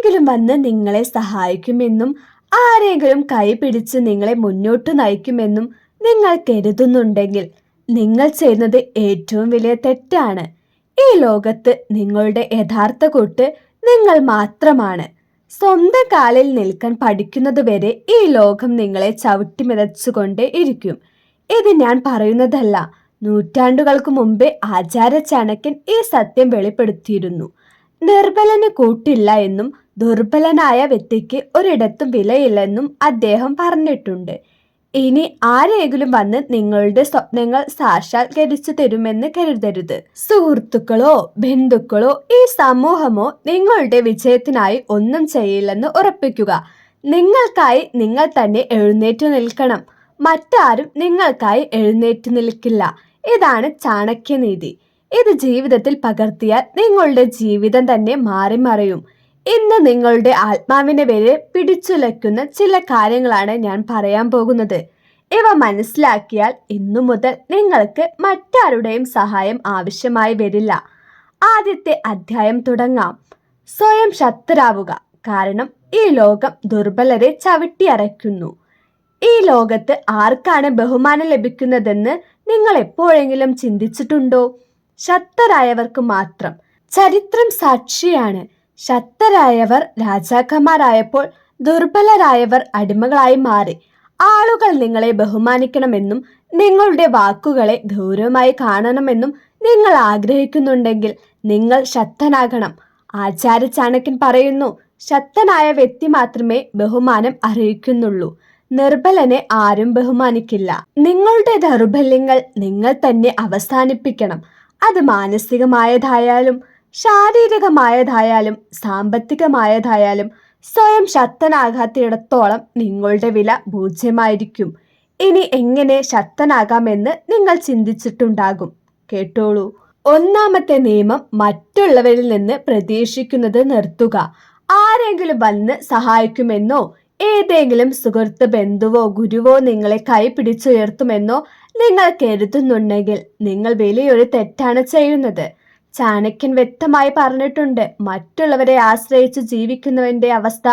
ആരെങ്കിലും വന്ന് നിങ്ങളെ സഹായിക്കുമെന്നും ആരെങ്കിലും കൈ പിടിച്ച് നിങ്ങളെ മുന്നോട്ട് നയിക്കുമെന്നും നിങ്ങൾ കരുതുന്നുണ്ടെങ്കിൽ നിങ്ങൾ ചെയ്യുന്നത് ഏറ്റവും വലിയ തെറ്റാണ്. ഈ ലോകത്ത് നിങ്ങളുടെ യഥാർത്ഥ കൂട്ട് നിങ്ങൾ മാത്രമാണ്. സ്വന്തം കാലിൽ നിൽക്കാൻ പഠിക്കുന്നതുവരെ ഈ ലോകം നിങ്ങളെ ചവിട്ടിമെതച്ചുകൊണ്ടേ ഇരിക്കും. ഇത് ഞാൻ പറയുന്നതല്ല. നൂറ്റാണ്ടുകൾക്ക് മുമ്പേ ആചാര്യ ചാണക്യൻ ഈ സത്യം വെളിപ്പെടുത്തിയിരുന്നു. നിർബലന് കൂട്ടില്ല എന്നും ദുർബലനായ വ്യക്തിക്ക് ഒരിടത്തും വിലയില്ലെന്നും അദ്ദേഹം പറഞ്ഞിട്ടുണ്ട്. ഇനി ആരെങ്കിലും വന്ന് നിങ്ങളുടെ സ്വപ്നങ്ങൾ സാക്ഷാത്കരിച്ചു തരുമെന്ന് കരുതരുത്. സുഹൃത്തുക്കളോ ബന്ധുക്കളോ ഈ സമൂഹമോ നിങ്ങളുടെ വിജയത്തിനായി ഒന്നും ചെയ്യില്ലെന്ന് ഉറപ്പിക്കുക. നിങ്ങൾക്കായി നിങ്ങൾ തന്നെ എഴുന്നേറ്റു നിൽക്കണം. മറ്റാരും നിങ്ങൾക്കായി എഴുന്നേറ്റു നിൽക്കില്ല. ഇതാണ് ചാണക്യനീതി. ഇത് ജീവിതത്തിൽ പകർത്തിയാൽ നിങ്ങളുടെ ജീവിതം തന്നെ മാറി മറിയും. ഇന്ന് നിങ്ങളുടെ ആത്മാവിനെ വരെ പിടിച്ചുലയ്ക്കുന്ന ചില കാര്യങ്ങളാണ് ഞാൻ പറയാൻ പോകുന്നത്. ഇവ മനസ്സിലാക്കിയാൽ ഇന്നു മുതൽ നിങ്ങൾക്ക് മറ്റാരുടെയും സഹായം ആവശ്യമായി വരില്ല. ആദ്യത്തെ അധ്യായം തുടങ്ങാം. സ്വയം ശക്തരാവുക. കാരണം ഈ ലോകം ദുർബലരെ ചവിട്ടിയരയ്ക്കുന്നു. ഈ ലോകത്ത് ആർക്കാണ് ബഹുമാനം ലഭിക്കുന്നതെന്ന് നിങ്ങൾ എപ്പോഴെങ്കിലും ചിന്തിച്ചിട്ടുണ്ടോ? ശക്തരായവർക്ക് മാത്രം. ചരിത്രം സാക്ഷിയാണ്. ശക്തരായവർ രാജാക്കന്മാരായപ്പോൾ ദുർബലരായവർ അടിമകളായി മാറി. ആളുകൾ നിങ്ങളെ ബഹുമാനിക്കണമെന്നും നിങ്ങളുടെ വാക്കുകളെ ഗൗരവമായി കാണണമെന്നും നിങ്ങൾ ആഗ്രഹിക്കുന്നുണ്ടെങ്കിൽ നിങ്ങൾ ശക്തനാകണം. ആചാര്യ ചാണക്യൻ പറയുന്നു, ശക്തനായ വ്യക്തി മാത്രമേ ബഹുമാനം അറിയിക്കുന്നുള്ളൂ. നിർബലനെ ആരും ബഹുമാനിക്കില്ല. നിങ്ങളുടെ ദൗർബല്യങ്ങൾ നിങ്ങൾ തന്നെ അവസാനിപ്പിക്കണം. അത് മാനസികമായതായാലും ശാരീരികമായതായാലും സാമ്പത്തികമായതായാലും സ്വയം ശക്തനാകാത്തിടത്തോളം നിങ്ങളുടെ വില പൂജ്യമായിരിക്കും. ഇനി എങ്ങനെ ശക്തനാകാമെന്ന് നിങ്ങൾ ചിന്തിച്ചിട്ടുണ്ടാകും. കേട്ടോളൂ. ഒന്നാമത്തെ നിയമം മറ്റുള്ളവരിൽ നിന്ന് പ്രതീക്ഷിക്കുന്നത് നിർത്തുക. ആരെങ്കിലും വന്ന് സഹായിക്കുമെന്നോ ഏതെങ്കിലും സുഹൃത്ത് ബന്ധുവോ ഗുരുവോ നിങ്ങളെ കൈ പിടിച്ചുയർത്തുമെന്നോ നിങ്ങൾ കരുതുന്നുണ്ടെങ്കിൽ നിങ്ങൾ വലിയൊരു തെറ്റാണ് ചെയ്യുന്നത്. ചാണക്യൻ വ്യക്തമായി പറഞ്ഞിട്ടുണ്ട്, മറ്റുള്ളവരെ ആശ്രയിച്ച് ജീവിക്കുന്നവന്റെ അവസ്ഥ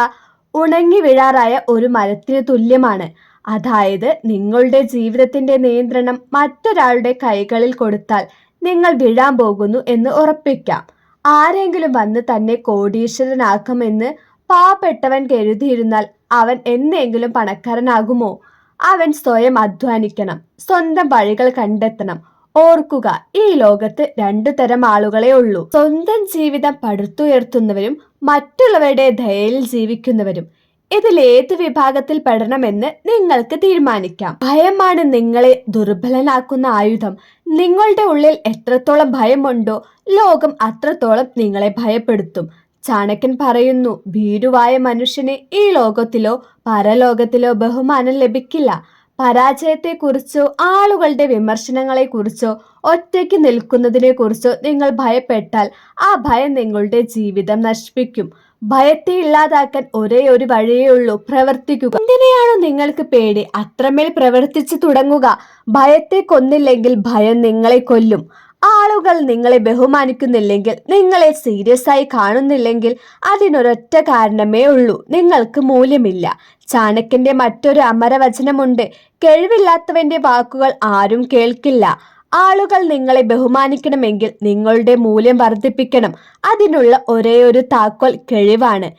ഉണങ്ങി വീഴാറായ ഒരു മരത്തിന് തുല്യമാണ്. അതായത് നിങ്ങളുടെ ജീവിതത്തിന്റെ നിയന്ത്രണം മറ്റൊരാളുടെ കൈകളിൽ കൊടുത്താൽ നിങ്ങൾ വീഴാൻ പോകുന്നു എന്ന് ഉറപ്പിക്കാം. ആരെങ്കിലും വന്ന് തന്നെ കോടീശ്വരനാക്കുമെന്ന് പാവപ്പെട്ടവൻ കരുതിയിരുന്നാൽ അവൻ എന്നെങ്കിലും പണക്കാരനാകുമോ? അവൻ സ്വയം അധ്വാനിക്കണം, സ്വന്തം വഴികൾ കണ്ടെത്തണം. ഓർക്കുക, ഈ ലോകത്ത് രണ്ടു തരം ആളുകളെ ഉള്ളൂ. സ്വന്തം ജീവിതം പടുത്തുയർത്തുന്നവരും മറ്റുള്ളവരുടെ ദയയിൽ ജീവിക്കുന്നവരും. ഇതിൽ ഏത് വിഭാഗത്തിൽ പെടണമെന്ന് നിങ്ങൾക്ക് തീരുമാനിക്കാം. ഭയമാണ് നിങ്ങളെ ദുർബലനാക്കുന്ന ആയുധം. നിങ്ങളുടെ ഉള്ളിൽ എത്രത്തോളം ഭയമുണ്ടോ ലോകം അത്രത്തോളം നിങ്ങളെ ഭയപ്പെടുത്തും. ചാണക്യൻ പറയുന്നു, ഭീരുവായ മനുഷ്യന് ഈ ലോകത്തിലോ പരലോകത്തിലോ ബഹുമാനം ലഭിക്കില്ല. പരാജയത്തെക്കുറിച്ചോ ആളുകളുടെ വിമർശനങ്ങളെക്കുറിച്ചോ ഒറ്റയ്ക്ക് നിൽക്കുന്നതിനെക്കുറിച്ചോ നിങ്ങൾ ഭയപ്പെട്ടാൽ ആ ഭയം നിങ്ങളുടെ ജീവിതം നശിപ്പിക്കും. ഭയത്തെ ഇല്ലാതാക്കാൻ ഒരേ ഒരു വഴിയേ ഉള്ളൂ, പ്രവർത്തിക്കുക. എന്തിനെയാണോ നിങ്ങൾക്ക് പേടി, അത്രമേൽ പ്രവർത്തിച്ചു തുടങ്ങുക. ഭയത്തെ കൊന്നില്ലെങ്കിൽ ഭയം നിങ്ങളെ കൊല്ലും. ആളുകൾ നിങ്ങളെ ബഹുമാനിക്കുന്നില്ലെങ്കിൽ, നിങ്ങളെ സീരിയസ് ആയി കാണുന്നില്ലെങ്കിൽ അതിനൊരൊറ്റ കാരണമേ ഉള്ളൂ, നിങ്ങൾക്ക് മൂല്യമില്ല. ചാണക്യന്റെ മറ്റൊരു അമരവചനമുണ്ട്, കഴിവില്ലാത്തവന്റെ വാക്കുകൾ ആരും കേൾക്കില്ല. ആളുകൾ നിങ്ങളെ ബഹുമാനിക്കണമെങ്കിൽ നിങ്ങളുടെ മൂല്യം വർദ്ധിപ്പിക്കണം. അതിനുള്ള ഒരേ ഒരു താക്കോൽ കഴിവാണ്.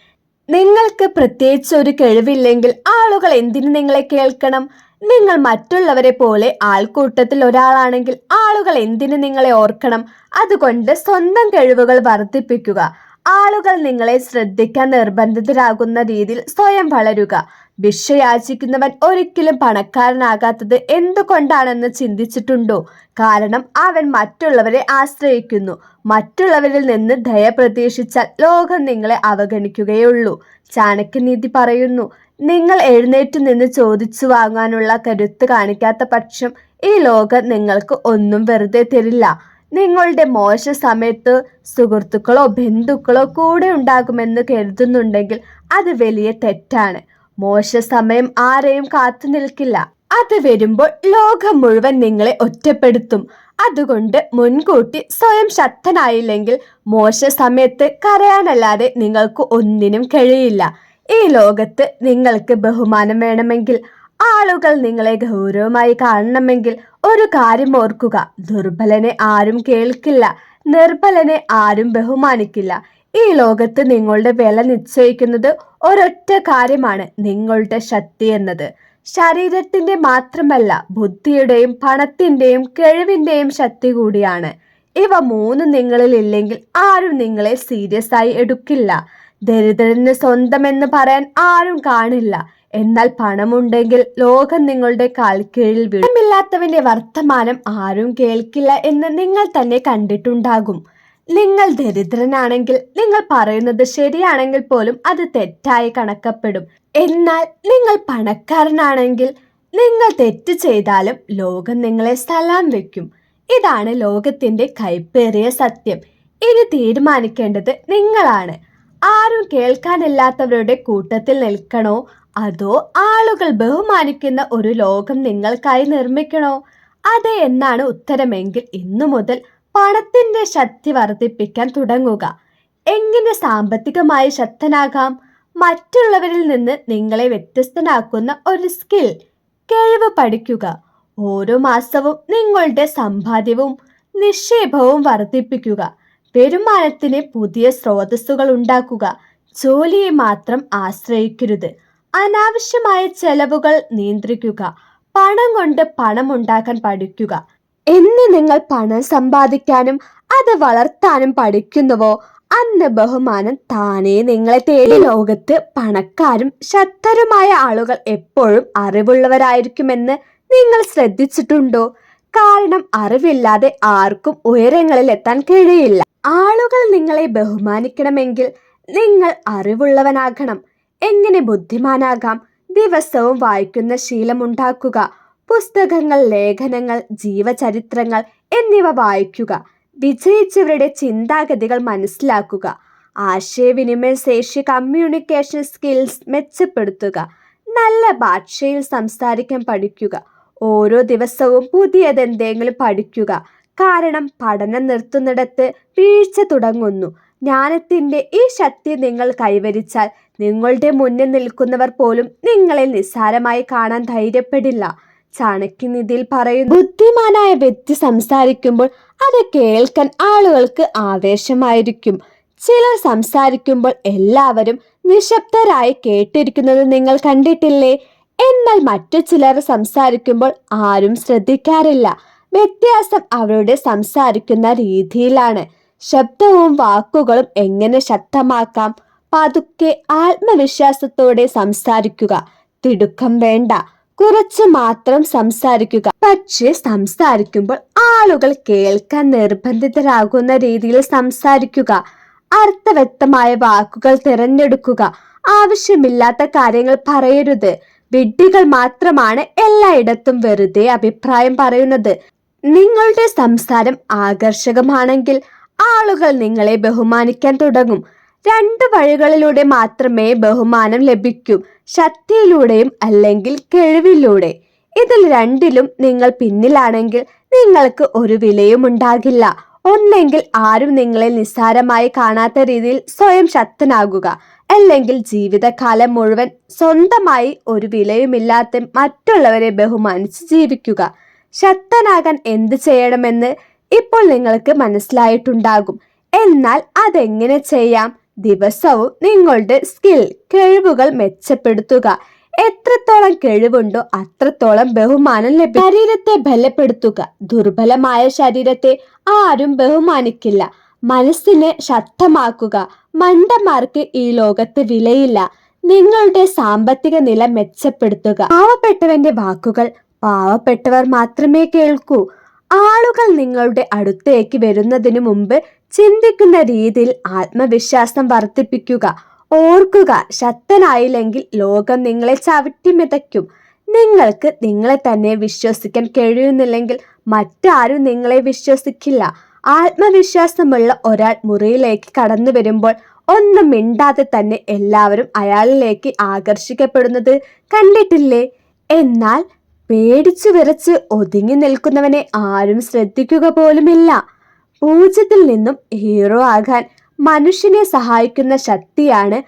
നിങ്ങൾക്ക് പ്രത്യേകിച്ച് ഒരു കഴിവില്ലെങ്കിൽ ആളുകൾ എന്തിനു നിങ്ങളെ കേൾക്കണം? നിങ്ങൾ മറ്റുള്ളവരെ പോലെ ആൾക്കൂട്ടത്തിൽ ഒരാളാണെങ്കിൽ ആളുകൾ എന്തിനു നിങ്ങളെ ഓർക്കണം? അതുകൊണ്ട് സ്വന്തം കഴിവുകൾ വർദ്ധിപ്പിക്കുക. ആളുകൾ നിങ്ങളെ ശ്രദ്ധിക്കാൻ നിർബന്ധിതരാകുന്ന രീതിയിൽ സ്വയം വളരുക. ഭിക്ഷ യാചിക്കുന്നവൻ ഒരിക്കലും പണക്കാരനാകാത്തത് എന്തുകൊണ്ടാണെന്ന് ചിന്തിച്ചിട്ടുണ്ടോ? കാരണം അവൻ മറ്റുള്ളവരെ ആശ്രയിക്കുന്നു. മറ്റുള്ളവരിൽ നിന്ന് ദയ പ്രതീക്ഷിച്ചാൽ ലോകം നിങ്ങളെ അവഗണിക്കുകയുള്ളൂ. ചാണക്യനീതി പറയുന്നു, നിങ്ങൾ എഴുന്നേറ്റ് നിന്ന് ചോദിച്ചു വാങ്ങാനുള്ള കരുത്ത് കാണിക്കാത്ത പക്ഷം ഈ ലോകം നിങ്ങൾക്ക് ഒന്നും വെറുതെ തരില്ല. നിങ്ങളുടെ മോശ സമയത്ത് സുഹൃത്തുക്കളോ ബന്ധുക്കളോ കൂടെ ഉണ്ടാകുമെന്ന് കരുതുന്നുണ്ടെങ്കിൽ അത് വലിയ തെറ്റാണ്. മോശ സമയം ആരെയും കാത്തു നിൽക്കില്ല. അത് വരുമ്പോൾ ലോകം മുഴുവൻ നിങ്ങളെ ഒറ്റപ്പെടുത്തും. അതുകൊണ്ട് മുൻകൂട്ടി സ്വയം ശക്തനായില്ലെങ്കിൽ മോശ സമയത്ത് കരയാനല്ലാതെ നിങ്ങൾക്ക് ഒന്നിനും കഴിയില്ല. ഈ ലോകത്ത് നിങ്ങൾക്ക് ബഹുമാനം വേണമെങ്കിൽ, ആളുകൾ നിങ്ങളെ ഗൗരവമായി കാണണമെങ്കിൽ ഒരു കാര്യം ഓർക്കുക: ദുർബലനെ ആരും കേൾക്കില്ല, നിർബലനെ ആരും ബഹുമാനിക്കില്ല. ഈ ലോകത്ത് നിങ്ങളുടെ വില നിശ്ചയിക്കുന്നത് ഒരൊറ്റ കാര്യമാണ്: നിങ്ങളുടെ ശക്തി എന്നത്. ശരീരത്തിന്റെ മാത്രമല്ല, ബുദ്ധിയുടെയും പണത്തിന്റെയും കഴിവിന്റെയും ശക്തി കൂടിയാണ്. ഇവ മൂന്നും നിങ്ങളിൽ ഇല്ലെങ്കിൽ ആരും നിങ്ങളെ സീരിയസ് ആയി എടുക്കില്ല. ദരിദ്രന് സ്വന്തമെന്ന് പറയാൻ ആരും കാണില്ല. എന്നാൽ പണമുണ്ടെങ്കിൽ ലോകം നിങ്ങളുടെ കാൽക്കീഴിൽ വീഴും. പണമില്ലാത്തവന്റെ വർത്തമാനം ആരും കേൾക്കില്ല എന്ന് നിങ്ങൾ തന്നെ കണ്ടിട്ടുണ്ടാകും. നിങ്ങൾ ദരിദ്രനാണെങ്കിൽ നിങ്ങൾ പറയുന്നത് ശരിയാണെങ്കിൽ പോലും അത് തെറ്റായി കണക്കപ്പെടും. എന്നാൽ നിങ്ങൾ പണക്കാരനാണെങ്കിൽ നിങ്ങൾ തെറ്റ് ചെയ്താലും ലോകം നിങ്ങളെ സലാം വെക്കും. ഇതാണ് ലോകത്തിന്റെ കൈപ്പേറിയ സത്യം. ഇനി തീരുമാനിക്കേണ്ടത് നിങ്ങളാണ്. ആരും കേൾക്കാനില്ലാത്തവരുടെ കൂട്ടത്തിൽ നിൽക്കണോ, അതോ ആളുകൾ ബഹുമാനിക്കുന്ന ഒരു ലോകം നിങ്ങൾക്കായി നിർമ്മിക്കണോ? അതെ എന്നാണ് ഉത്തരമെങ്കിൽ ഇന്നു മുതൽ പണത്തിന്റെ ശക്തി വർദ്ധിപ്പിക്കാൻ തുടങ്ങുക. എങ്ങനെ സാമ്പത്തികമായി ശക്തനാകാം? മറ്റുള്ളവരിൽ നിന്ന് നിങ്ങളെ വ്യത്യസ്തനാക്കുന്ന ഒരു സ്കിൽ, കഴിവ് പഠിക്കുക. ഓരോ മാസവും നിങ്ങളുടെ സമ്പാദ്യവും നിക്ഷേപവും വർദ്ധിപ്പിക്കുക. വരുമാനത്തിന് പുതിയ സ്രോതസ്സുകൾ ഉണ്ടാക്കുക. ജോലിയെ മാത്രം ആശ്രയിക്കരുത്. അനാവശ്യമായ ചെലവുകൾ നിയന്ത്രിക്കുക. പണം കൊണ്ട് പണം ഉണ്ടാക്കാൻ പഠിക്കുക. എന്ന് നിങ്ങൾ പണം സമ്പാദിക്കാനും അത് വളർത്താനും പഠിക്കുന്നുവോ, അന്ന് ബഹുമാനം താനേ നിങ്ങളെ തേടി. ലോകത്ത് പണക്കാരും ശക്തരുമായ ആളുകൾ എപ്പോഴും അറിവുള്ളവരായിരിക്കുമെന്ന് നിങ്ങൾ ശ്രദ്ധിച്ചിട്ടുണ്ടോ? കാരണം അറിവില്ലാതെ ആർക്കും ഉയരങ്ങളിൽ എത്താൻ കഴിയില്ല. ആളുകൾ നിങ്ങളെ ബഹുമാനിക്കണമെങ്കിൽ നിങ്ങൾ അറിവുള്ളവനാകണം. എങ്ങനെ ബുദ്ധിമാനാകാം? ദിവസവും വായിക്കുന്ന ശീലമുണ്ടാക്കുക. പുസ്തകങ്ങൾ, ലേഖനങ്ങൾ, ജീവചരിത്രങ്ങൾ എന്നിവ വായിക്കുക. വിജയിച്ചവരുടെ ചിന്താഗതികൾ മനസ്സിലാക്കുക. ആശയവിനിമയ ശേഷി, കമ്മ്യൂണിക്കേഷൻ സ്കിൽസ് മെച്ചപ്പെടുത്തുക. നല്ല ഭാഷയിൽ സംസാരിക്കാൻ പഠിക്കുക. ഓരോ ദിവസവും പുതിയതെന്തെങ്കിലും പഠിക്കുക. കാരണം പഠനം നിർത്തുന്നിടത്ത് വീഴ്ച തുടങ്ങുന്നു. ജ്ഞാനത്തിന്റെ ഈ ശക്തി നിങ്ങൾ കൈവരിച്ചാൽ നിങ്ങളുടെ മുന്നിൽ നിൽക്കുന്നവർ പോലും നിങ്ങളെ നിസ്സാരമായി കാണാൻ ധൈര്യപ്പെടില്ല. ചാണക്യനിധിയിൽ പറയുന്നു, ബുദ്ധിമാനായ വ്യക്തി സംസാരിക്കുമ്പോൾ അത് കേൾക്കാൻ ആളുകൾക്ക് ആവേശമായിരിക്കും. ചിലർ സംസാരിക്കുമ്പോൾ എല്ലാവരും നിശബ്ദരായി കേട്ടിരിക്കുന്നത് നിങ്ങൾ കണ്ടിട്ടില്ലേ? എന്നാൽ മറ്റു ചിലർ സംസാരിക്കുമ്പോൾ ആരും ശ്രദ്ധിക്കാറില്ല. വ്യത്യാസം അവരുടെ സംസാരിക്കുന്ന രീതിയിലാണ്. ശബ്ദവും വാക്കുകളും എങ്ങനെ ശക്തമാക്കാം? പതുക്കെ ആത്മവിശ്വാസത്തോടെ സംസാരിക്കുക. തിടുക്കം വേണ്ട. കുറച്ച് മാത്രം സംസാരിക്കുക. പക്ഷേ സംസാരിക്കുമ്പോൾ ആളുകൾ കേൾക്കാൻ നിർബന്ധിതരാകുന്ന രീതിയിൽ സംസാരിക്കുക. അർത്ഥവ്യക്തമായ വാക്കുകൾ തിരഞ്ഞെടുക്കുക. ആവശ്യമില്ലാത്ത കാര്യങ്ങൾ പറയരുത്. വിഡ്ഢികൾ മാത്രമാണ് എല്ലായിടത്തും വെറുതെ അഭിപ്രായം പറയുന്നത്. നിങ്ങളുടെ സംസാരം ആകർഷകമാണെങ്കിൽ ആളുകൾ നിങ്ങളെ ബഹുമാനിക്കാൻ തുടങ്ങും. രണ്ട് വഴികളിലൂടെ മാത്രമേ ബഹുമാനം ലഭിക്കൂ: ശക്തിയിലൂടെയും അല്ലെങ്കിൽ കഴിവിലൂടെ. ഇതിൽ രണ്ടിലും നിങ്ങൾ പിന്നിലാണെങ്കിൽ നിങ്ങൾക്ക് ഒരു വിലയും ഉണ്ടാകില്ല. ഒന്നെങ്കിൽ ആരും നിങ്ങളെ നിസ്സാരമായി കാണാത്ത രീതിയിൽ സ്വയം ശക്തനാകുക, അല്ലെങ്കിൽ ജീവിതകാലം മുഴുവൻ സ്വന്തമായി ഒരു വിലയുമില്ലാത്ത മറ്റുള്ളവരെ ബഹുമാനിച്ച് ജീവിക്കുക. ശക്തനാകാൻ എന്ത് ചെയ്യണമെന്ന് ഇപ്പോൾ നിങ്ങൾക്ക് മനസ്സിലായിട്ടുണ്ടാകും. എന്നാൽ അതെങ്ങനെ ചെയ്യാം? ദിവസവും നിങ്ങളുടെ സ്കിൽ, കഴിവുകൾ മെച്ചപ്പെടുത്തുക. എത്രത്തോളം കഴിവുണ്ടോ അത്രത്തോളം ബഹുമാനം ലഭിക്കും. ശരീരത്തെ ബലപ്പെടുത്തുക. ദുർബലമായ ശരീരത്തെ ആരും ബഹുമാനിക്കില്ല. മനസ്സിനെ ശക്തമാക്കുക. മണ്ടന്മാർക്ക് ഈ ലോകത്ത് വിലയില്ല. നിങ്ങളുടെ സാമ്പത്തിക നില മെച്ചപ്പെടുത്തുക. പാവപ്പെട്ടവന്റെ വാക്കുകൾ പാവപ്പെട്ടവർ മാത്രമേ കേൾക്കൂ. ആളുകൾ നിങ്ങളുടെ അടുത്തേക്ക് വരുന്നതിനു മുമ്പ് ചിന്തിക്കുന്ന രീതിയിൽ ആത്മവിശ്വാസം വർദ്ധിപ്പിക്കുക. ഓർക്കുക, ശക്തനായില്ലെങ്കിൽ ലോകം നിങ്ങളെ ചവിട്ടിമെതയ്ക്കും. നിങ്ങൾക്ക് നിങ്ങളെ തന്നെ വിശ്വസിക്കാൻ കഴിയുന്നില്ലെങ്കിൽ മറ്റാരും നിങ്ങളെ വിശ്വസിക്കില്ല. ആത്മവിശ്വാസമുള്ള ഒരാൾ മുറിയിലേക്ക് കടന്നു വരുമ്പോൾ ഒന്നും മിണ്ടാതെ തന്നെ എല്ലാവരും അയാളിലേക്ക് ആകർഷിക്കപ്പെടുന്നത് കണ്ടിട്ടില്ലേ? എന്നാൽ പേടിച്ചു വിറച്ച് ഒതുങ്ങി നിൽക്കുന്നവനെ ആരും ശ്രദ്ധിക്കുക പോലുമില്ല. പൂജ്യത്തിൽ നിന്നും ഹീറോ ആകാൻ മനുഷ്യനെ സഹായിക്കുന്ന ശക്തിയാണ്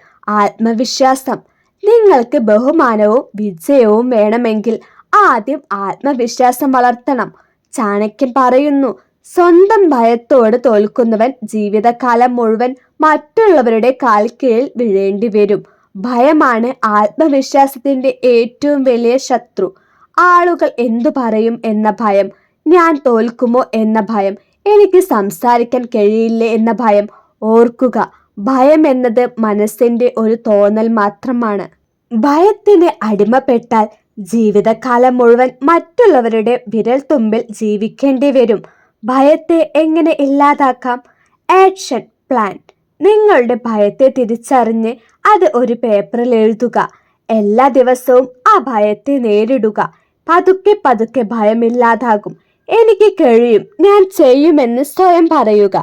ആത്മവിശ്വാസം. നിങ്ങൾക്ക് ബഹുമാനവും വിജയവും വേണമെങ്കിൽ ആദ്യം ആത്മവിശ്വാസം വളർത്തണം. ചാണക്യൻ പറയുന്നു, സ്വന്തം ഭയത്തോട് തോൽക്കുന്നവൻ ജീവിതകാലം മുഴുവൻ മറ്റുള്ളവരുടെ കാൽക്കീഴിൽ വീഴേണ്ടി വരും. ഭയമാണ് ആത്മവിശ്വാസത്തിന്റെ ഏറ്റവും വലിയ ശത്രു. ആളുകൾ എന്തു പറയും എന്ന ഭയം, ഞാൻ തോൽക്കുമോ എന്ന ഭയം, എനിക്ക് സംസാരിക്കാൻ കഴിയില്ലേ എന്ന ഭയം. ഓർക്കുക, ഭയം എന്നത് മനസ്സിന്റെ ഒരു തോന്നൽ മാത്രമാണ്. ഭയത്തിന് അടിമപ്പെട്ടാൽ ജീവിതകാലം മുഴുവൻ മറ്റുള്ളവരുടെ വിരൽത്തുമ്പിൽ ജീവിക്കേണ്ടി വരും. ഭയത്തെ എങ്ങനെ ഇല്ലാതാക്കാം? Action plan. നിങ്ങളുടെ ഭയത്തെ തിരിച്ചറിഞ്ഞ് അത് ഒരു പേപ്പറിൽ എഴുതുക. എല്ലാ ദിവസവും ആ ഭയത്തെ നേരിടുക. പതുക്കെ പതുക്കെ ഭയമില്ലാതാകും. എനിക്ക് കഴിയും, ഞാൻ ചെയ്യുമെന്ന് സ്വയം പറയുക.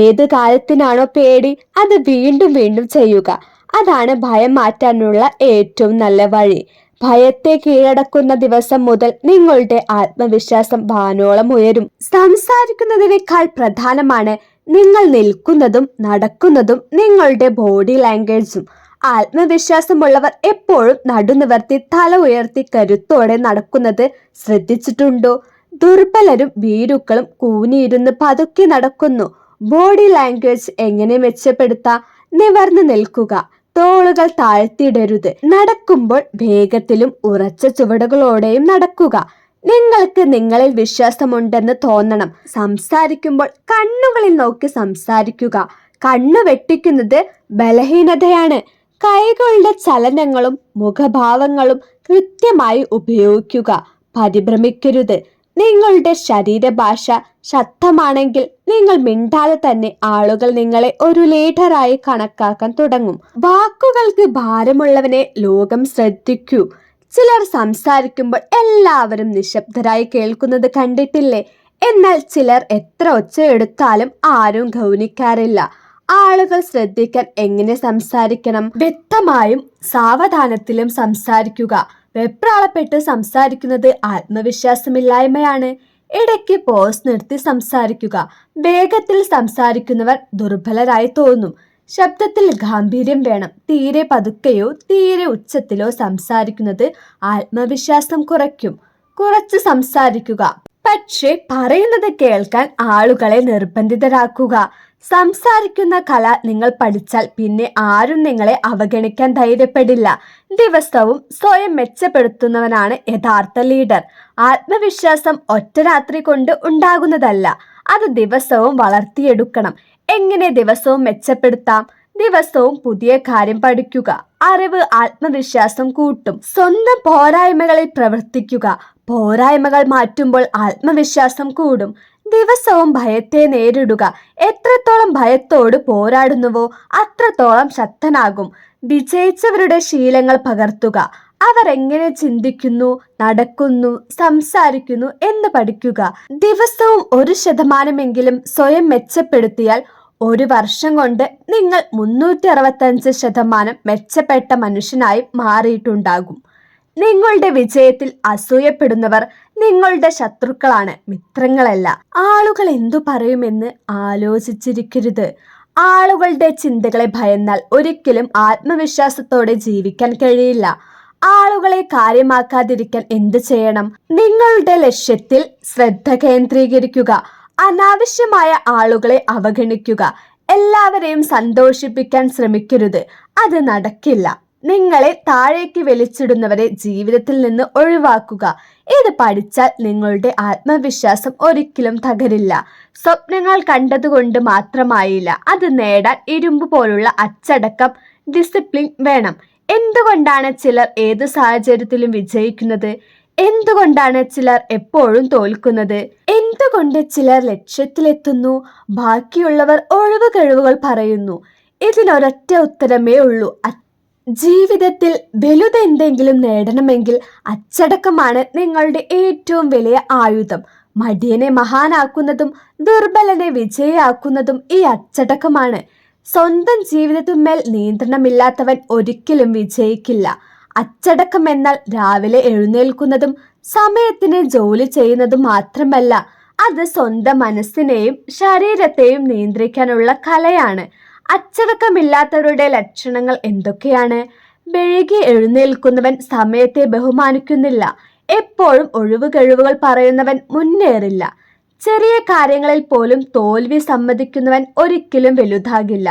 ഏത് കാര്യത്തിനാണോ പേടി, അത് വീണ്ടും വീണ്ടും ചെയ്യുക. അതാണ് ഭയം മാറ്റാനുള്ള ഏറ്റവും നല്ല വഴി. ഭയത്തെ കീഴടക്കുന്ന ദിവസം മുതൽ നിങ്ങളുടെ ആത്മവിശ്വാസം വാനോളം ഉയരും. സംസാരിക്കുന്നതിനേക്കാൾ പ്രധാനമാണ് നിങ്ങൾ നിൽക്കുന്നതും നടക്കുന്നതും നിങ്ങളുടെ ബോഡി ലാംഗ്വേജും. ആത്മവിശ്വാസമുള്ളവർ എപ്പോഴും നടുനിവർത്തി തല ഉയർത്തി കരുത്തോടെ നടക്കുന്നത് ശ്രദ്ധിച്ചിട്ടുണ്ടോ? ദുർബലരും ഭീരുക്കളും കൂനിയിരുന്ന് പതുക്കെ നടക്കുന്നു. ബോഡി ലാംഗ്വേജ് എങ്ങനെ മെച്ചപ്പെടുത്താം? നിവർന്നു നിൽക്കുക, തോളുകൾ താഴ്ത്തിയിടരുത്. നടക്കുമ്പോൾ വേഗത്തിലും ഉറച്ച ചുവടുകളോടെയും നടക്കുക. നിങ്ങൾക്ക് നിങ്ങളിൽ വിശ്വാസമുണ്ടെന്ന് തോന്നണം. സംസാരിക്കുമ്പോൾ കണ്ണുകളിൽ നോക്കി സംസാരിക്കുക. കണ്ണു വെട്ടിക്കുന്നത് ബലഹീനതയാണ്. കൈകളുടെ ചലനങ്ങളും മുഖഭാവങ്ങളും കൃത്യമായി ഉപയോഗിക്കുക. പരിഭ്രമിക്കരുത്. നിങ്ങളുടെ ശരീരഭാഷ ശക്തമാണെങ്കിൽ നിങ്ങൾ മിണ്ടാതെ തന്നെ ആളുകൾ നിങ്ങളെ ഒരു ലീഡറായി കണക്കാക്കാൻ തുടങ്ങും. വാക്കുകൾക്ക് ഭാരമുള്ളവനെ ലോകം ശ്രദ്ധിക്കൂ. ചിലർ സംസാരിക്കുമ്പോൾ എല്ലാവരും നിശബ്ദരായി കേൾക്കുന്നത് കണ്ടിട്ടില്ലേ? എന്നാൽ ചിലർ എത്ര ഒച്ചയെടുത്താലും ആരും ഗൗനിക്കാറില്ല. ആളുകൾ ശ്രദ്ധിക്കാൻ എങ്ങനെ സംസാരിക്കണം? വ്യക്തമായും സാവധാനത്തിലും സംസാരിക്കുക. വെപ്രാളപ്പെട്ട് സംസാരിക്കുന്നത് ആത്മവിശ്വാസമില്ലായ്മയാണ്. ഇടയ്ക്ക് പോസ് നിർത്തി സംസാരിക്കുക. വേഗത്തിൽ സംസാരിക്കുന്നവർ ദുർബലരായി തോന്നും. ശബ്ദത്തിൽ ഗാംഭീര്യം വേണം. തീരെ പതുക്കെയോ തീരെ ഉച്ചത്തിലോ സംസാരിക്കുന്നത് ആത്മവിശ്വാസം കുറയ്ക്കും. കുറച്ച് സംസാരിക്കുക, പക്ഷേ പറയുന്നത് കേൾക്കാൻ ആളുകളെ നിർബന്ധിതരാക്കുക. സംസാരിക്കുന്ന കല നിങ്ങൾ പഠിച്ചാൽ പിന്നെ ആരും നിങ്ങളെ അവഗണിക്കാൻ ധൈര്യപ്പെടില്ല. ദിവസവും സ്വയം മെച്ചപ്പെടുത്തുന്നവനാണ് യഥാർത്ഥ ലീഡർ. ആത്മവിശ്വാസം ഒറ്റ രാത്രി കൊണ്ട് ഉണ്ടാകുന്നതല്ല, അത് ദിവസവും വളർത്തിയെടുക്കണം. എങ്ങനെ ദിവസവും മെച്ചപ്പെടുത്താം? ദിവസവും പുതിയ കാര്യം പഠിക്കുക. അറിവ് ആത്മവിശ്വാസം കൂട്ടും. സ്വന്തം പോരായ്മകളിൽ പ്രവർത്തിക്കുക. പോരായ്മകൾ മാറ്റുമ്പോൾ ആത്മവിശ്വാസം കൂടും. ദിവസവും ഭയത്തെ നേരിടുക. എത്രത്തോളം ഭയത്തോട് പോരാടുന്നുവോ അത്രത്തോളം ശക്തനാകും. വിജയിച്ചവരുടെ ശീലങ്ങൾ പകർത്തുക. അവർ എങ്ങനെ ചിന്തിക്കുന്നു, നടക്കുന്നു, സംസാരിക്കുന്നു എന്ന് പഠിക്കുക. ദിവസവും 1% സ്വയം മെച്ചപ്പെടുത്തിയാൽ 1 വർഷം കൊണ്ട് നിങ്ങൾ 365% മെച്ചപ്പെട്ട മനുഷ്യനായി മാറിയിട്ടുണ്ടാകും. നിങ്ങളുടെ വിജയത്തിൽ അസൂയപ്പെടുന്നവർ നിങ്ങളുടെ ശത്രുക്കളാണ്, മിത്രങ്ങളല്ല. ആളുകൾ എന്തു പറയുമെന്ന് ആലോചിച്ചിരിക്കരുത്. ആളുകളുടെ ചിന്തകളെ ഭയന്നാൽ ഒരിക്കലും ആത്മവിശ്വാസത്തോടെ ജീവിക്കാൻ കഴിയില്ല. ആളുകളെ കാര്യമാക്കാതിരിക്കാൻ എന്ത് ചെയ്യണം? നിങ്ങളുടെ ലക്ഷ്യത്തിൽ ശ്രദ്ധ കേന്ദ്രീകരിക്കുക. അനാവശ്യമായ ആളുകളെ അവഗണിക്കുക. എല്ലാവരെയും സന്തോഷിപ്പിക്കാൻ ശ്രമിക്കരുത്, അത് നടക്കില്ല. നിങ്ങളെ താഴേക്ക് വലിച്ചിടുന്നവരെ ജീവിതത്തിൽ നിന്ന് ഒഴിവാക്കുക. ഇത് പഠിച്ചാൽ നിങ്ങളുടെ ആത്മവിശ്വാസം ഒരിക്കലും തകരില്ല. സ്വപ്നങ്ങൾ കണ്ടതുകൊണ്ട് മാത്രമായില്ല, അത് നേടാൻ ഇരുമ്പ് പോലുള്ള അച്ചടക്കം, ഡിസിപ്ലിൻ വേണം. എന്തുകൊണ്ടാണ് ചിലർ ഏത് സാഹചര്യത്തിലും വിജയിക്കുന്നത്? എന്തുകൊണ്ടാണ് ചിലർ എപ്പോഴും തോൽക്കുന്നത്? എന്തുകൊണ്ട് ചിലർ ലക്ഷ്യത്തിലെത്തുന്നു, ബാക്കിയുള്ളവർ ഒഴിവ് കഴിവുകൾ പറയുന്നു? ഇതിനൊരൊറ്റ ഉത്തരമേ ഉള്ളൂ. ജീവിതത്തിൽ വലുതെന്തെങ്കിലും നേടണമെങ്കിൽ അച്ചടക്കമാണ് നിങ്ങളുടെ ഏറ്റവും വലിയ ആയുധം. മടിയനെ മഹാനാക്കുന്നതും ദുർബലനെ വിജയിയാക്കുന്നതും ഈ അച്ചടക്കമാണ്. സ്വന്തം ജീവിതത്തിന്മേൽ നിയന്ത്രണമില്ലാത്തവൻ ഒരിക്കലും വിജയിക്കില്ല. അച്ചടക്കം എന്നാൽ രാവിലെ എഴുന്നേൽക്കുന്നതും സമയത്തിന് ജോലി ചെയ്യുന്നത് മാത്രമല്ല, അത് സ്വന്തം മനസ്സിനെയും ശരീരത്തെയും നിയന്ത്രിക്കാനുള്ള കലയാണ്. അച്ചടക്കമില്ലാത്തവരുടെ ലക്ഷണങ്ങൾ എന്തൊക്കെയാണ്? വൈകി എഴുന്നേൽക്കുന്നവൻ സമയത്തെ ബഹുമാനിക്കുന്നില്ല. എപ്പോഴും ഒഴിവ് കഴിവുകൾ പറയുന്നവൻ മുന്നേറില്ല. ചെറിയ കാര്യങ്ങളിൽ പോലും തോൽവി സമ്മതിക്കുന്നവൻ ഒരിക്കലും വലുതാകില്ല.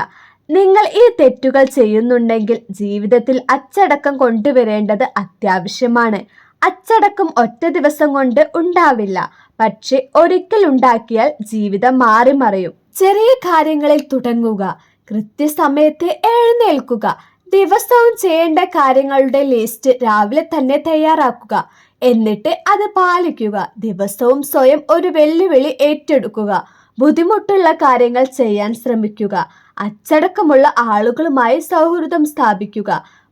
നിങ്ങൾ ഈ തെറ്റുകൾ ചെയ്യുന്നുണ്ടെങ്കിൽ ജീവിതത്തിൽ അച്ചടക്കം കൊണ്ടുവരേണ്ടത് അത്യാവശ്യമാണ്. അച്ചടക്കം ഒറ്റ ദിവസം കൊണ്ട് ഉണ്ടാവില്ല, പക്ഷെ ഒരിക്കൽ ഉണ്ടാക്കിയാൽ ജീവിതം മാറി മറിയും. ചെറിയ കാര്യങ്ങളിൽ തുടങ്ങുക. കൃത്യസമയത്ത് എഴുന്നേൽക്കുക. ദിവസവും ചെയ്യേണ്ട കാര്യങ്ങളുടെ ലിസ്റ്റ് രാവിലെ തന്നെ തയ്യാറാക്കുക. എന്നിട്ട് അത് പാലിക്കുക. ദിവസവും സ്വയം ഒരു വെല്ലുവിളി ഏറ്റെടുക്കുക. ബുദ്ധിമുട്ടുള്ള കാര്യങ്ങൾ ചെയ്യാൻ ശ്രമിക്കുക. അച്ചടക്കമുള്ള ആളുകളുമായി സൗഹൃദം സ്ഥാപിക്കുക.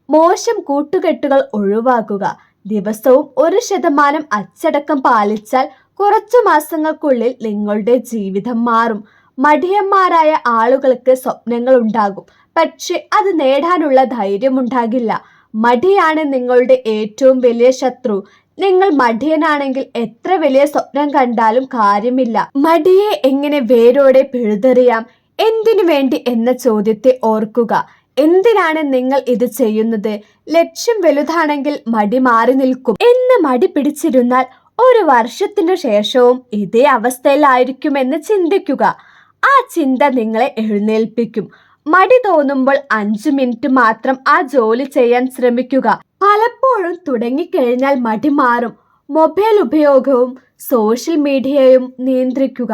മോശം കൂട്ടുകെട്ടുകൾ ഒഴിവാക്കുക. ദിവസവും 1% അച്ചടക്കം പാലിച്ചാൽ കുറച്ചു മാസങ്ങൾക്കുള്ളിൽ നിങ്ങളുടെ ജീവിതം മാറും. മടിയന്മാരായ ആളുകൾക്ക് സ്വപ്നങ്ങൾ ഉണ്ടാകും, പക്ഷെ അത് നേടാനുള്ള ധൈര്യമുണ്ടാകില്ല. മടിയാണ് നിങ്ങളുടെ ഏറ്റവും വലിയ ശത്രു. നിങ്ങൾ മടിയനാണെങ്കിൽ എത്ര വലിയ സ്വപ്നം കണ്ടാലും കാര്യമില്ല. മടിയെ എങ്ങനെ വേരോടെ പിഴുതെറിയാം? എന്തിനു വേണ്ടി എന്ന ചോദ്യത്തെ ഓർക്കുക. എന്തിനാണ് നിങ്ങൾ ഇത് ചെയ്യുന്നത്? ലക്ഷ്യം വലുതാണെങ്കിൽ മടി മാറി നിൽക്കും. എന്ന് മടി പിടിച്ചിരുന്നാൽ 1 വർഷത്തിനു ശേഷവും ഇതേ അവസ്ഥയിലായിരിക്കുമെന്ന് ചിന്തിക്കുക. ആ ചിന്ത നിങ്ങളെ എഴുന്നേൽപ്പിക്കും. മടി തോന്നുമ്പോൾ 5 മിനിറ്റ് മാത്രം ആ ജോലി ചെയ്യാൻ ശ്രമിക്കുക. പലപ്പോഴും തുടങ്ങിക്കഴിഞ്ഞാൽ മടി മാറും. മൊബൈൽ ഉപയോഗവും സോഷ്യൽ മീഡിയയും നിയന്ത്രിക്കുക.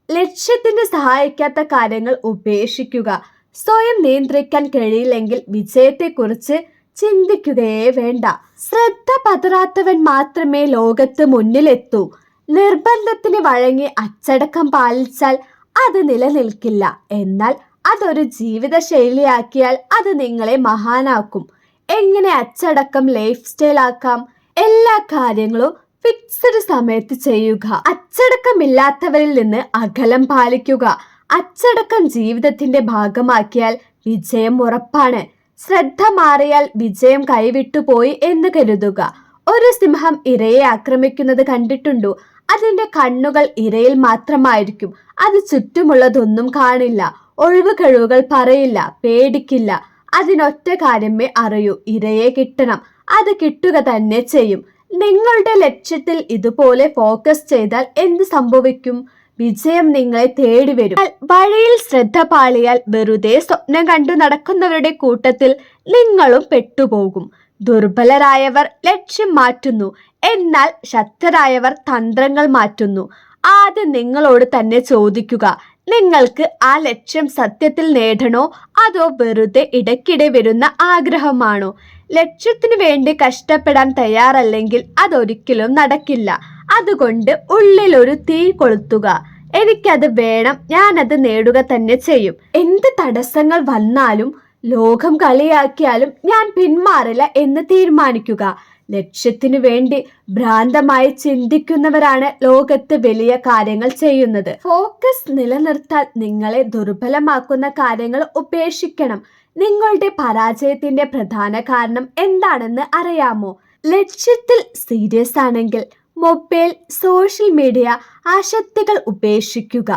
ലക്ഷ്യത്തിന് സഹായിക്കാത്ത കാര്യങ്ങൾ ഉപേക്ഷിക്കുക. സ്വയം നിയന്ത്രിക്കാൻ കഴിയില്ലെങ്കിൽ വിജയത്തെക്കുറിച്ച് ചിന്തിക്കുകയേ വേണ്ട. ശ്രദ്ധ പതറാത്തവൻ മാത്രമേ ലോകത്ത് മുന്നിലെത്തൂ. നിർബന്ധത്തിന് വഴങ്ങി അച്ചടക്കം പാലിച്ചാൽ അത് നിലനിൽക്കില്ല. എന്നാൽ അതൊരു ജീവിതശൈലിയാക്കിയാൽ അത് നിങ്ങളെ മഹാനാക്കും. എങ്ങനെ അച്ചടക്കം ലൈഫ് സ്റ്റൈൽ ആക്കാം? എല്ലാ കാര്യങ്ങളും ഫിക്സ്ഡ് സമയത്ത് ചെയ്യുക. അച്ചടക്കമില്ലാത്തവരിൽ നിന്ന് അകലം പാലിക്കുക. അച്ചടക്കം ജീവിതത്തിന്റെ ഭാഗമാക്കിയാൽ വിജയം ഉറപ്പാണ്. ശ്രദ്ധ മാറിയാൽ വിജയം കൈവിട്ടുപോയി എന്ന് കരുതുക. ഒരു സിംഹം ഇരയെ ആക്രമിക്കുന്നത് കണ്ടിട്ടുണ്ടോ? അതിന്റെ കണ്ണുകൾ ഇരയിൽ മാത്രമായിരിക്കും. അത് ചുറ്റുമുള്ളതൊന്നും കാണില്ല. ഒഴിവ് കഴിവുകൾ പറയില്ല, പേടിക്കില്ല. അതിനൊറ്റ കാര്യമേ അറിയൂ: ഇരയെ കിട്ടണം. അത് കിട്ടുക തന്നെ ചെയ്യും. നിങ്ങളുടെ ലക്ഷ്യത്തിൽ ഇതുപോലെ ഫോക്കസ് ചെയ്താൽ എന്ത് സംഭവിക്കും? വിജയം നിങ്ങളെ തേടി വരും. വഴിയിൽ ശ്രദ്ധ പാളിയാൽ വെറുതെ സ്വപ്നം കണ്ടു നടക്കുന്നവരുടെ കൂട്ടത്തിൽ നിങ്ങളും പെട്ടുപോകും. ദുർബലരായവർ ലക്ഷ്യം മാറ്റുന്നു, എന്നാൽ ശക്തരായവർ തന്ത്രങ്ങൾ മാറ്റുന്നു. ആദ്യം നിങ്ങളോട് തന്നെ ചോദിക്കുക: നിങ്ങൾക്ക് ആ ലക്ഷ്യം സത്യത്തിൽ നേടണോ, അതോ വെറുതെ ഇടയ്ക്കിടെ വരുന്ന ആഗ്രഹമാണോ? ലക്ഷ്യത്തിനു വേണ്ടി കഷ്ടപ്പെടാൻ തയ്യാറല്ലെങ്കിൽ അതൊരിക്കലും നടക്കില്ല. അതുകൊണ്ട് ഉള്ളിലൊരു തീ കൊളുത്തുക. എനിക്കത് വേണം, ഞാനത് നേടുക തന്നെ ചെയ്യും. എന്ത് തടസ്സങ്ങൾ വന്നാലും ലോകം കളിയാക്കിയാലും ഞാൻ പിന്മാറില്ല എന്ന് തീരുമാനിക്കുക. ലക്ഷ്യത്തിനു വേണ്ടി ഭ്രാന്തമായി ചിന്തിക്കുന്നവരാണ് ലോകത്ത് വലിയ കാര്യങ്ങൾ ചെയ്യുന്നത്. ഫോക്കസ് നിലനിർത്താൻ നിങ്ങളെ ദുർബലമാക്കുന്ന കാര്യങ്ങൾ ഉപേക്ഷിക്കണം. നിങ്ങളുടെ പരാജയത്തിന്റെ പ്രധാന കാരണം എന്താണെന്ന് അറിയാമോ? ലക്ഷ്യത്തിൽ സീരിയസ് ആണെങ്കിൽ മൊബൈൽ, സോഷ്യൽ മീഡിയ ആസക്തികൾ ഉപേക്ഷിക്കുക.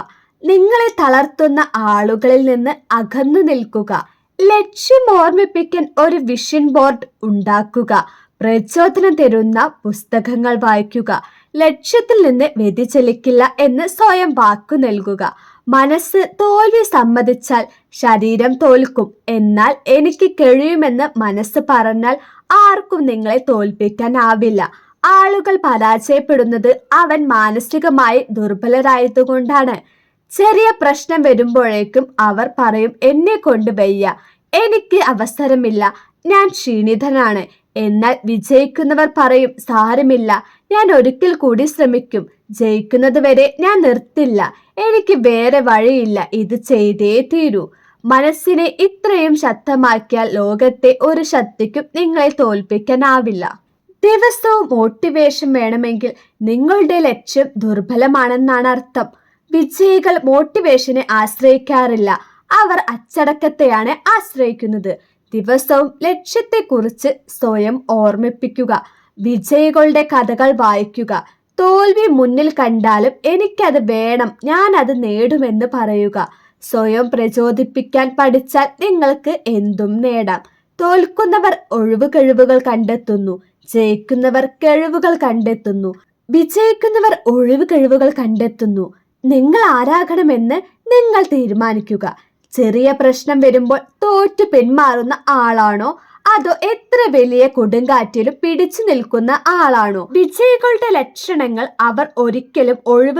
നിങ്ങളെ തളർത്തുന്ന ആളുകളിൽ നിന്ന് അകന്നു നിൽക്കുക. ലക്ഷ്യം ഓർമ്മിപ്പിക്കാൻ ഒരു വിഷൻ ബോർഡ് ഉണ്ടാക്കുക. പ്രചോദനം തരുന്ന പുസ്തകങ്ങൾ വായിക്കുക. ലക്ഷ്യത്തിൽ നിന്ന് വ്യതിചലിക്കില്ല എന്ന് സ്വയം വാക്കു നൽകുക. മനസ്സ് തോൽവി സമ്മതിച്ചാൽ ശരീരം തോൽക്കും. എന്നാൽ എനിക്ക് കഴിയുമെന്ന് മനസ്സ് പറഞ്ഞാൽ ആർക്കും നിങ്ങളെ തോൽപ്പിക്കാനാവില്ല. ആളുകൾ പരാജയപ്പെടുന്നത് അവൻ മാനസികമായി ദുർബലരായതുകൊണ്ടാണ്. ചെറിയ പ്രശ്നം വരുമ്പോഴേക്കും അവർ പറയും: എന്നെ കൊണ്ട് വയ്യ, എനിക്ക് അവസരമില്ല, ഞാൻ ക്ഷീണിതനാണ്. എന്നാൽ വിജയിക്കുന്നവർ പറയും: സാരമില്ല, ഞാൻ ഒരിക്കൽ കൂടി ശ്രമിക്കും. ജയിക്കുന്നത് വരെ ഞാൻ നിർത്തില്ല. എനിക്ക് വേറെ വഴിയില്ല, ഇത് ചെയ്തേ തീരൂ. മനസ്സിനെ ഇത്രയും ശക്തമാക്കിയാൽ ലോകത്തെ ഒരു ശക്തിക്കും നിങ്ങളെ തോൽപ്പിക്കാനാവില്ല. ദിവസവും മോട്ടിവേഷൻ വേണമെങ്കിൽ നിങ്ങളുടെ ലക്ഷ്യം ദുർബലമാണെന്നാണ് അർത്ഥം. വിജയികൾ മോട്ടിവേഷനെ ആശ്രയിക്കാറില്ല, അവർ അച്ചടക്കത്തെയാണ് ആശ്രയിക്കുന്നത്. ദിവസവും ലക്ഷ്യത്തെക്കുറിച്ച് സ്വയം ഓർമ്മിപ്പിക്കുക. വിജയികളുടെ കഥകൾ വായിക്കുക. തോൽവി മുന്നിൽ കണ്ടാലും എനിക്കത് വേണം, ഞാൻ അത് നേടുമെന്ന് പറയുക. സ്വയം പ്രചോദിപ്പിക്കാൻ പഠിച്ചാൽ നിങ്ങൾക്ക് എന്തും നേടാം. തോൽക്കുന്നവർ കഴിവുകൾ കണ്ടെത്തുന്നു, ജയിക്കുന്നവർ കഴിവുകൾ കണ്ടെത്തുന്നു. വിജയിക്കുന്നവർ കഴിവുകൾ കണ്ടെത്തുന്നു. നിങ്ങൾ ആരാകണമെന്ന് നിങ്ങൾ തീരുമാനിക്കുക. ചെറിയ പ്രശ്നം വരുമ്പോൾ തോറ്റു പിന്മാറുന്ന ആളാണോ അതോ എത്ര വലിയ കൊടുങ്കാറ്റിലും പിടിച്ചു നിൽക്കുന്ന ആളാണോ? വിജയികളുടെ ലക്ഷണങ്ങൾ: അവർ ഒരിക്കലും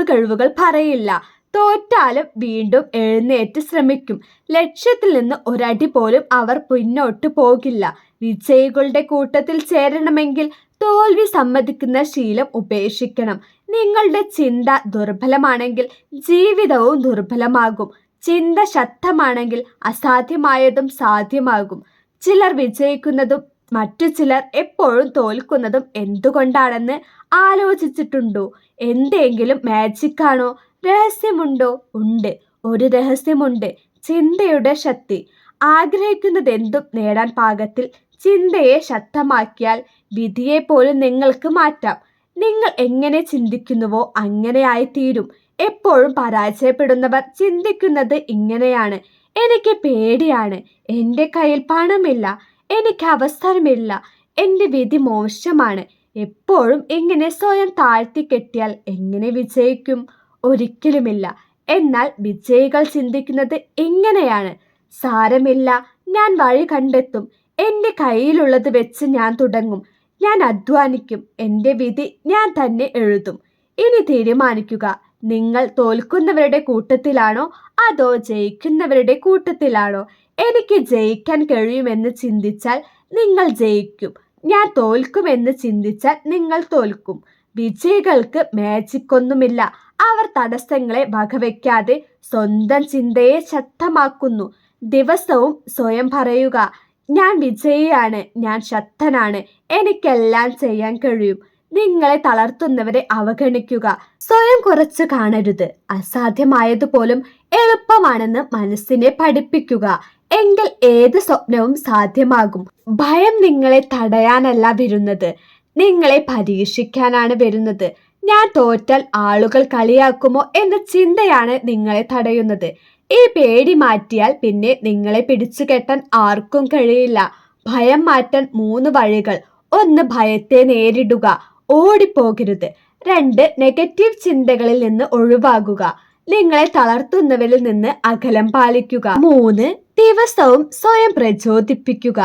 കഴിവുകൾ പറയില്ല. തോറ്റാലും വീണ്ടും എഴുന്നേറ്റ് ശ്രമിക്കും. ലക്ഷ്യത്തിൽ നിന്ന് ഒരടി പോലും അവർ പിന്നോട്ട് പോകില്ല. വിജയികളുടെ കൂട്ടത്തിൽ ചേരണമെങ്കിൽ തോൽവി സമ്മതിക്കുന്ന ശീലം ഉപേക്ഷിക്കണം. നിങ്ങളുടെ ചിന്ത ദുർബലമാണെങ്കിൽ ജീവിതവും ദുർബലമാകും. ചിന്ത ശക്തമാണെങ്കിൽ അസാധ്യമായതും സാധ്യമാകും. ചിലർ വിജയിക്കുന്നതും മറ്റു ചിലർ എപ്പോഴും തോൽക്കുന്നതും എന്തുകൊണ്ടാണെന്ന് ആലോചിച്ചിട്ടുണ്ടോ? എന്തെങ്കിലും മാജിക് ആണോ? രഹസ്യമുണ്ടോ? ഉണ്ട്, ഒരു രഹസ്യമുണ്ട്. ചിന്തയുടെ ശക്തി. ആഗ്രഹിക്കുന്നതെന്തും നേടാൻ പാകത്തിൽ ചിന്തയെ ശക്തമാക്കിയാൽ വിധിയെ പോലും നിങ്ങൾക്ക് മാറ്റാം. നിങ്ങൾ എങ്ങനെ ചിന്തിക്കുന്നുവോ അങ്ങനെയായി തീരും. എപ്പോഴും പരാജയപ്പെടുന്നവർ ചിന്തിക്കുന്നത് ഇങ്ങനെയാണ്: എനിക്ക് പേടിയാണ്, എൻ്റെ കയ്യിൽ പണമില്ല, എനിക്ക് അവസരമില്ല, എൻ്റെ വിധി മോശമാണ്. എപ്പോഴും ഇങ്ങനെ സ്വയം താഴ്ത്തി കെട്ടിയാൽ എങ്ങനെ വിജയിക്കും? ഒരിക്കലുമില്ല. എന്നാൽ വിജയികൾ ചിന്തിക്കുന്നത് ഇങ്ങനെയാണ്: സാരമില്ല, ഞാൻ വഴി കണ്ടെത്തും, എൻ്റെ കയ്യിലുള്ളത് വെച്ച് ഞാൻ തുടങ്ങും, ഞാൻ അധ്വാനിക്കും, എൻ്റെ വിധി ഞാൻ തന്നെ എഴുതും. ഇനി തീരുമാനിക്കുക, നിങ്ങൾ തോൽക്കുന്നവരുടെ കൂട്ടത്തിലാണോ അതോ ജയിക്കുന്നവരുടെ കൂട്ടത്തിലാണോ? എനിക്ക് ജയിക്കാൻ കഴിയുമെന്ന് ചിന്തിച്ചാൽ നിങ്ങൾ ജയിക്കും. ഞാൻ തോൽക്കുമെന്ന് ചിന്തിച്ചാൽ നിങ്ങൾ തോൽക്കും. വിജയികൾക്ക് മാജിക് ഒന്നുമില്ല. അവർ തടസ്സങ്ങളെ വകവയ്ക്കാതെ സ്വന്തം ചിന്തയെ ശക്തമാക്കുന്നു. ദിവസവും സ്വയം പറയുക: ഞാൻ വിജയിയാണ്, ഞാൻ ശക്തനാണ്, എനിക്കെല്ലാം ചെയ്യാൻ കഴിയും. നിങ്ങളെ തളർത്തുന്നവരെ അവഗണിക്കുക. സ്വയം കുറച്ച് കാണരുത്. അസാധ്യമായതുപോലും എളുപ്പമാണെന്ന് മനസ്സിനെ പഠിപ്പിക്കുക. എങ്കിൽ ഏത് സ്വപ്നവും സാധ്യമാകും. ഭയം നിങ്ങളെ തടയാനല്ല വരുന്നത്, നിങ്ങളെ പരീക്ഷിക്കാനാണ് വരുന്നത്. ഞാൻ തോറ്റാൽ ആളുകൾ കളിയാക്കുമോ എന്ന ചിന്തയാണ് നിങ്ങളെ തടയുന്നത്. ഈ പേടി മാറ്റിയാൽ പിന്നെ നിങ്ങളെ പിടിച്ചു കെട്ടാൻ ആർക്കും കഴിയില്ല. ഭയം മാറ്റാൻ 3 വഴികൾ: 1. ഭയത്തെ നേരിടുക, ഓടിപ്പോകരുത്. 2. നെഗറ്റീവ് ചിന്തകളിൽ നിന്ന് ഒഴിവാകുക, നിങ്ങളെ തളർത്തുന്നവരിൽ നിന്ന് അകലം പാലിക്കുക. 3. ദിവസവും സ്വയം പ്രചോദിപ്പിക്കുക,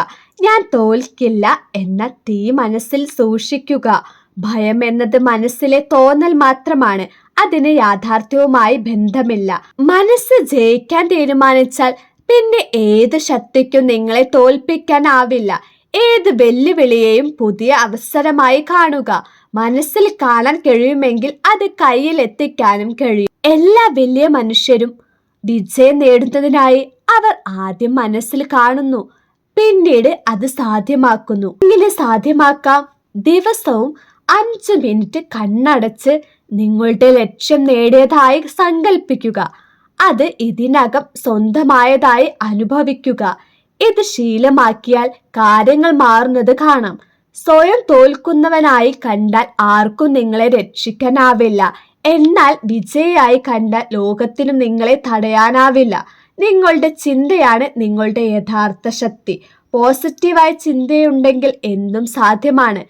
ഞാൻ തോൽക്കില്ല എന്ന തീ മനസ്സിൽ സൂക്ഷിക്കുക. ഭയം എന്നത് മനസ്സിലെ തോന്നൽ മാത്രമാണ്, അതിന് യാഥാർത്ഥ്യവുമായി ബന്ധമില്ല. മനസ്സ് ജയിക്കാൻ തീരുമാനിച്ചാൽ പിന്നെ ഏത് ശക്തിക്കും നിങ്ങളെ തോൽപ്പിക്കാനാവില്ല. ഏത് വെല്ലുവിളിയെയും പുതിയ അവസരമായി കാണുക. മനസ്സിൽ കാണാൻ കഴിയുമെങ്കിൽ അത് കയ്യിൽ എത്തിക്കാനും കഴിയും. എല്ലാ വലിയ മനുഷ്യരും വിജയം നേടുന്നതിനായി അവർ ആദ്യം മനസ്സിൽ കാണുന്നു, പിന്നീട് അത് സാധ്യമാക്കുന്നു. ഇങ്ങനെ സാധ്യമാക്കാം: ദിവസവും 5 മിനിറ്റ് കണ്ണടച്ച് നിങ്ങളുടെ ലക്ഷ്യം നേടിയതായി സങ്കല്പിക്കുക. അത് ഇതിനകം സ്വന്തമായതായി അനുഭവിക്കുക. ഇത് ശീലമാക്കിയാൽ കാര്യങ്ങൾ മാറുന്നത് കാണാം. സ്വയം തോൽക്കുന്നവനായി കണ്ടാൽ ആർക്കും നിങ്ങളെ രക്ഷിക്കാനാവില്ല. എന്നാൽ വിജയിയായി കണ്ടാൽ ലോകത്തിനും നിങ്ങളെ തടയാനാവില്ല. നിങ്ങളുടെ ചിന്തയാണ് നിങ്ങളുടെ യഥാർത്ഥ ശക്തി. പോസിറ്റീവായ ചിന്തയുണ്ടെങ്കിൽ എന്തും സാധ്യമാണ്.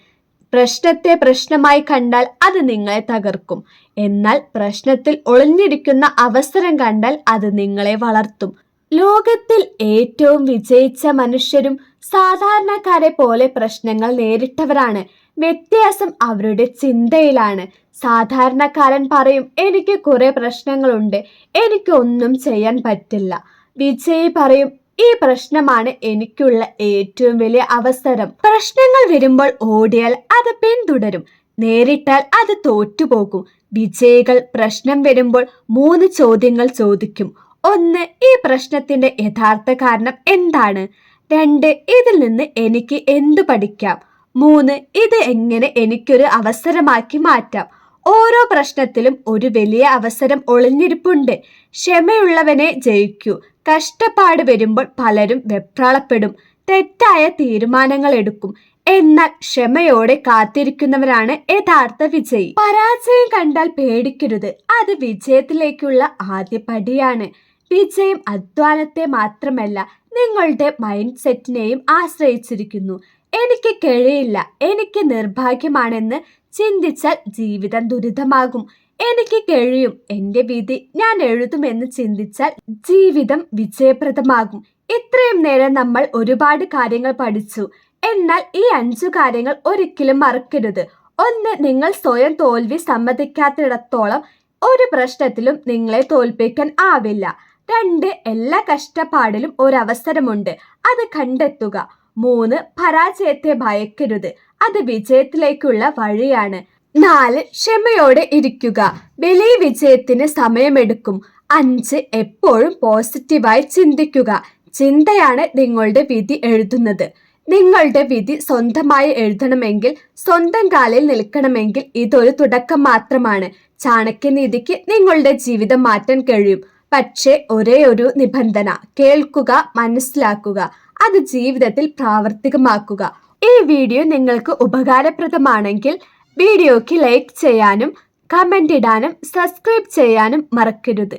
പ്രശ്നത്തെ പ്രശ്നമായി കണ്ടാൽ അത് നിങ്ങളെ തകർക്കും. എന്നാൽ പ്രശ്നത്തിൽ ഒളിഞ്ഞിരിക്കുന്ന അവസരം കണ്ടാൽ അത് നിങ്ങളെ വളർത്തും. ലോകത്തിൽ ഏറ്റവും വിജയിച്ച മനുഷ്യരും സാധാരണക്കാരെ പോലെ പ്രശ്നങ്ങൾ നേരിട്ടവരാണ്. വ്യത്യാസം അവരുടെ ചിന്തയിലാണ്. സാധാരണക്കാരൻ പറയും, എനിക്ക് കുറെ പ്രശ്നങ്ങളുണ്ട്, എനിക്ക് ഒന്നും ചെയ്യാൻ പറ്റില്ല. വിജയി പറയും, ഈ പ്രശ്നമാണ് എനിക്കുള്ള ഏറ്റവും വലിയ അവസരം. പ്രശ്നങ്ങൾ വരുമ്പോൾ ഓടിയാൽ അത് പിന്തുടരും, നേരിട്ടാൽ അത് തോറ്റുപോകും. വിജയികൾ പ്രശ്നം വരുമ്പോൾ 3 ചോദ്യങ്ങൾ ചോദിക്കും. 1. ഈ പ്രശ്നത്തിന്റെ യഥാർത്ഥ കാരണം എന്താണ്? 2. ഇതിൽ നിന്ന് എനിക്ക് എന്തു പഠിക്കാം? 3. ഇത് എങ്ങനെ എനിക്കൊരു അവസരമാക്കി മാറ്റാം? ഓരോ പ്രശ്നത്തിലും ഒരു വലിയ അവസരം ഒളിഞ്ഞിരിപ്പുണ്ട്. ക്ഷമയുള്ളവനെ ജയിക്കൂ. കഷ്ടപ്പാട് വരുമ്പോൾ പലരും വെപ്രാളപ്പെടും, തെറ്റായ തീരുമാനങ്ങൾ എടുക്കും. എന്നാൽ ക്ഷമയോടെ കാത്തിരിക്കുന്നവരാണ് യഥാർത്ഥ വിജയി. പരാജയം കണ്ടാൽ പേടിക്കരുത്, അത് വിജയത്തിലേക്കുള്ള ആദ്യ പടിയാണ്. വിജയം അധ്വാനത്തെ മാത്രമല്ല, നിങ്ങളുടെ മൈൻഡ് സെറ്റിനെയും ആശ്രയിച്ചിരിക്കുന്നു. എനിക്ക് കഴിയില്ല, എനിക്ക് നിർഭാഗ്യമാണെന്ന് ചിന്തിച്ചാൽ ജീവിതം ദുരിതമാകും. എനിക്ക് കഴിയും, എന്റെ വിധി ഞാൻ എഴുതുമെന്ന് ചിന്തിച്ചാൽ ജീവിതം വിജയപ്രദമാകും. ഇത്രയും നേരം നമ്മൾ ഒരുപാട് കാര്യങ്ങൾ പഠിച്ചു. എന്നാൽ ഈ 5 കാര്യങ്ങൾ ഒരിക്കലും മറക്കരുത്. 1. നിങ്ങൾ സ്വയം തോൽവി സമ്മതിക്കാത്തിടത്തോളം ഒരു പ്രശ്നത്തിലും നിങ്ങളെ തോൽപ്പിക്കാൻ ആവില്ല. 2. എല്ലാ കഷ്ടപ്പാടിലും ഒരവസരമുണ്ട്, അത് കണ്ടെത്തുക. 3. പരാജയത്തെ ഭയക്കരുത്, അത് വിജയത്തിലേക്കുള്ള വഴിയാണ്. 4. ക്ഷമയോടെ ഇരിക്കുക, വലിയ വിജയത്തിന് സമയമെടുക്കും. 5. എപ്പോഴും പോസിറ്റീവായി ചിന്തിക്കുക, ചിന്തയാണ് നിങ്ങളുടെ വിധി എഴുതുന്നത്. നിങ്ങളുടെ വിധി സ്വന്തമായി എഴുതണമെങ്കിൽ, സ്വന്തം കാലിൽ നിൽക്കണമെങ്കിൽ ഇതൊരു തുടക്കം മാത്രമാണ്. ചാണക്യനീതിക്ക് നിങ്ങളുടെ ജീവിതം മാറ്റാൻ കഴിയും. പക്ഷേ ഒരേ ഒരു നിബന്ധന, കേൾക്കുക, മനസ്സിലാക്കുക, അത് ജീവിതത്തിൽ പ്രാവർത്തികമാക്കുക. ഈ വീഡിയോ നിങ്ങൾക്ക് ഉപകാരപ്രദമാണെങ്കിൽ വീഡിയോയ്ക്ക് ലൈക്ക് ചെയ്യാനും കമന്റ് ഇടാനും സബ്സ്ക്രൈബ് ചെയ്യാനും മറക്കരുത്.